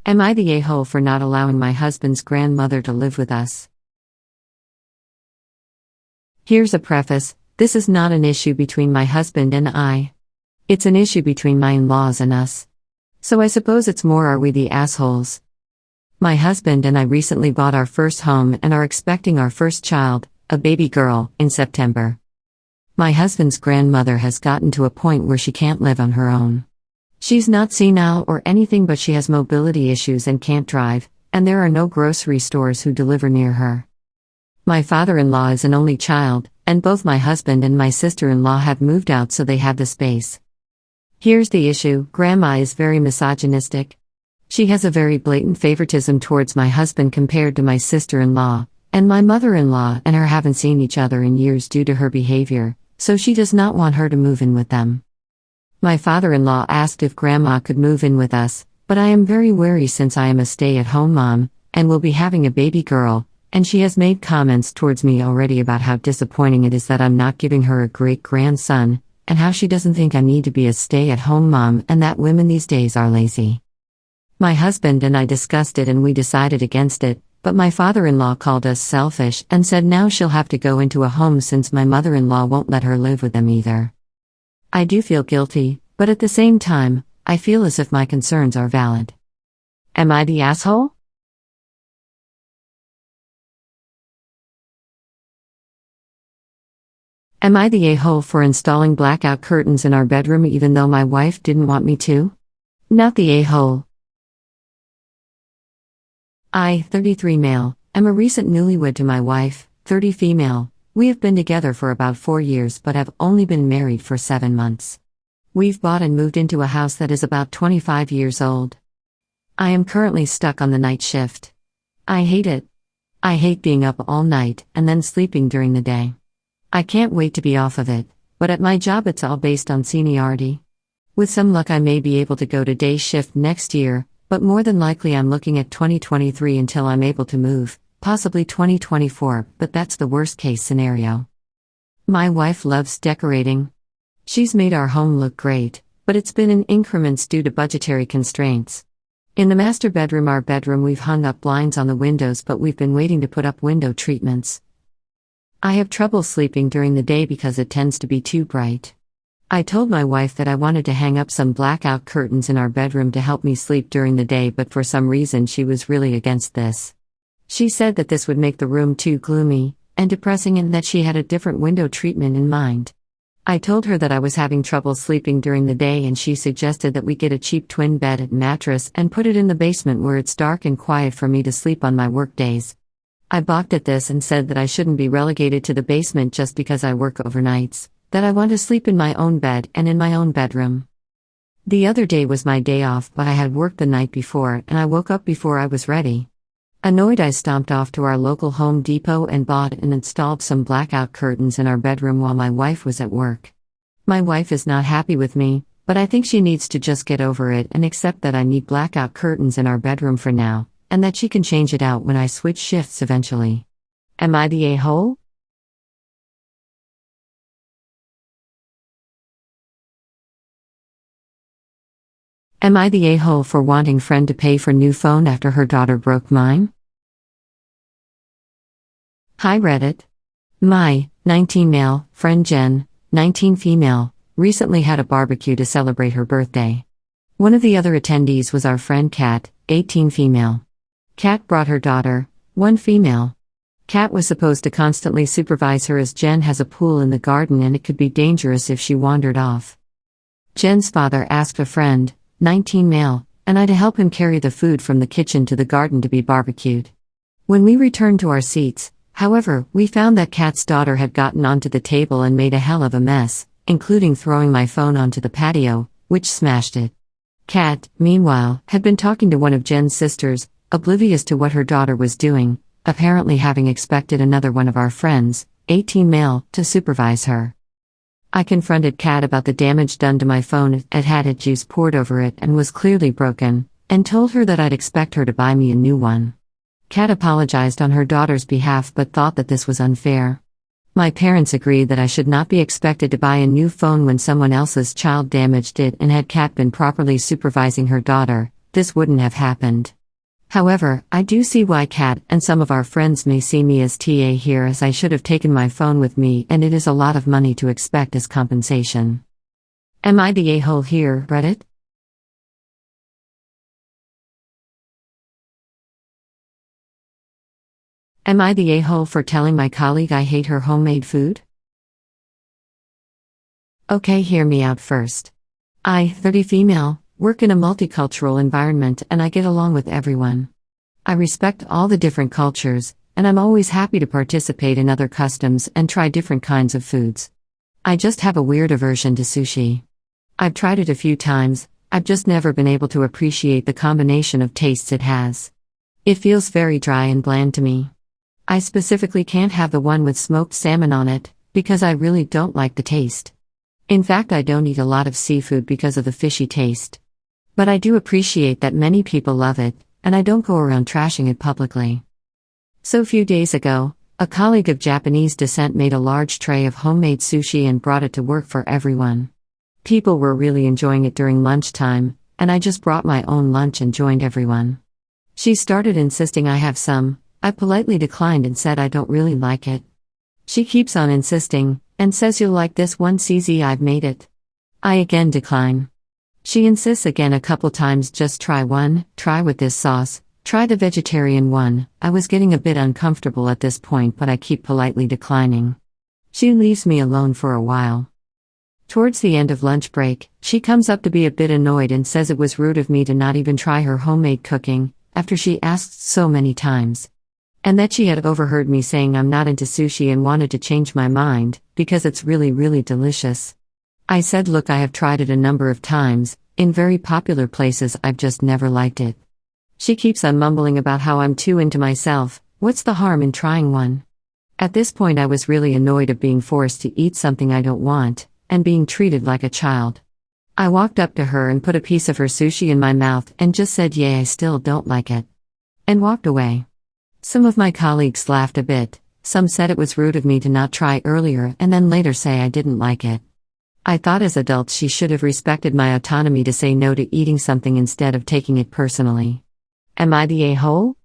Am I the a-hole for not allowing my husband's grandmother to live with us? Here's a preface: this is not an issue between my husband and I. It's an issue between my in-laws and us. So I suppose it's more, are we the assholes? My husband and I recently bought our first home and are expecting our first child, a baby girl, in September. My husband's grandmother has gotten to a point where she can't live on her own. She's not senile or anything, but she has mobility issues and can't drive, and there are no grocery stores who deliver near her. My father-in-law is an only child, and both my husband and my sister-in-law have moved out, so they have the space. Here's the issue: Grandma is very misogynistic. She has a very blatant favoritism towards my husband compared to my sister-in-law, and my mother-in-law and her haven't seen each other in years due to her behavior, so she does not want her to move in with them. My father-in-law asked if Grandma could move in with us, but I am very wary since I am a stay-at-home mom, and will be having a baby girl, and she has made comments towards me already about how disappointing it is that I'm not giving her a great-grandson, and how she doesn't think I need to be a stay-at-home mom and that women these days are lazy. My husband and I discussed it and we decided against it, but my father-in-law called us selfish and said now she'll have to go into a home since my mother-in-law won't let her live with them either. I do feel guilty, but at the same time, I feel as if my concerns are valid. Am I the asshole? Am I the a-hole for installing blackout curtains in our bedroom even though my wife didn't want me to? Not the a-hole. I, 33 male, am a recent newlywed to my wife, 30 female. We have been together for about 4 years but have only been married for 7 months. We've bought and moved into a house that is about 25 years old. I am currently stuck on the night shift. I hate it. I hate being up all night and then sleeping during the day. I can't wait to be off of it, but at my job it's all based on seniority. With some luck I may be able to go to day shift next year, but more than likely I'm looking at 2023 until I'm able to move. Possibly 2024, but that's the worst case scenario. My wife loves decorating. She's made our home look great, but it's been in increments due to budgetary constraints. In the master bedroom, our bedroom, we've hung up blinds on the windows, but we've been waiting to put up window treatments. I have trouble sleeping during the day because it tends to be too bright. I told my wife that I wanted to hang up some blackout curtains in our bedroom to help me sleep during the day, but for some reason she was really against this. She said that this would make the room too gloomy and depressing and that she had a different window treatment in mind. I told her that I was having trouble sleeping during the day and she suggested that we get a cheap twin bed and mattress and put it in the basement where it's dark and quiet for me to sleep on my work days. I balked at this and said that I shouldn't be relegated to the basement just because I work overnights, that I want to sleep in my own bed and in my own bedroom. The other day was my day off, but I had worked the night before and I woke up before I was ready. Annoyed, I stomped off to our local Home Depot and bought and installed some blackout curtains in our bedroom while my wife was at work. My wife is not happy with me, but I think she needs to just get over it and accept that I need blackout curtains in our bedroom for now, and that she can change it out when I switch shifts eventually. Am I the a-hole? Am I the a-hole for wanting friend to pay for new phone after her daughter broke mine? Hi Reddit. My, 19 male, friend Jen, 19 female, recently had a barbecue to celebrate her birthday. One of the other attendees was our friend Kat, 18 female. Kat brought her daughter, 1 female. Kat was supposed to constantly supervise her as Jen has a pool in the garden and it could be dangerous if she wandered off. Jen's father asked a friend, 19 male, and I to help him carry the food from the kitchen to the garden to be barbecued. When we returned to our seats, however, we found that Kat's daughter had gotten onto the table and made a hell of a mess, including throwing my phone onto the patio, which smashed it. Kat, meanwhile, had been talking to one of Jen's sisters, oblivious to what her daughter was doing, apparently having expected another one of our friends, 18 male, to supervise her. I confronted Kat about the damage done to my phone. It had juice poured over it and was clearly broken, and told her that I'd expect her to buy me a new one. Kat apologized on her daughter's behalf but thought that this was unfair. My parents agreed that I should not be expected to buy a new phone when someone else's child damaged it, and had Kat been properly supervising her daughter, this wouldn't have happened. However, I do see why Kat and some of our friends may see me as TA here, as I should have taken my phone with me, and it is a lot of money to expect as compensation. Am I the a-hole here, Reddit? Am I the a-hole for telling my colleague I hate her homemade food? Okay, hear me out first. I, 30 female, work in a multicultural environment and I get along with everyone. I respect all the different cultures, and I'm always happy to participate in other customs and try different kinds of foods. I just have a weird aversion to sushi. I've tried it a few times, I've just never been able to appreciate the combination of tastes it has. It feels very dry and bland to me. I specifically can't have the one with smoked salmon on it, because I really don't like the taste. In fact, I don't eat a lot of seafood because of the fishy taste. But I do appreciate that many people love it, and I don't go around trashing it publicly. So a few days ago, a colleague of Japanese descent made a large tray of homemade sushi and brought it to work for everyone. People were really enjoying it during lunchtime, and I just brought my own lunch and joined everyone. She started insisting I have some. I politely declined and said I don't really like it. She keeps on insisting, and says you'll like this one, CZ, I've made it. I again decline. She insists again a couple times, just try one, try with this sauce, try the vegetarian one. I was getting a bit uncomfortable at this point, but I keep politely declining. She leaves me alone for a while. Towards the end of lunch break, she comes up to be a bit annoyed and says it was rude of me to not even try her homemade cooking, after she asked so many times. And that she had overheard me saying I'm not into sushi and wanted to change my mind, because it's really, really delicious. I said, look, I have tried it a number of times, in very popular places, I've just never liked it. She keeps on mumbling about how I'm too into myself. What's the harm in trying one? At this point I was really annoyed of being forced to eat something I don't want, and being treated like a child. I walked up to her and put a piece of her sushi in my mouth and just said, yeah, I still don't like it. And walked away. Some of my colleagues laughed a bit, some said it was rude of me to not try earlier and then later say I didn't like it. I thought as adults she should have respected my autonomy to say no to eating something instead of taking it personally. Am I the a-hole?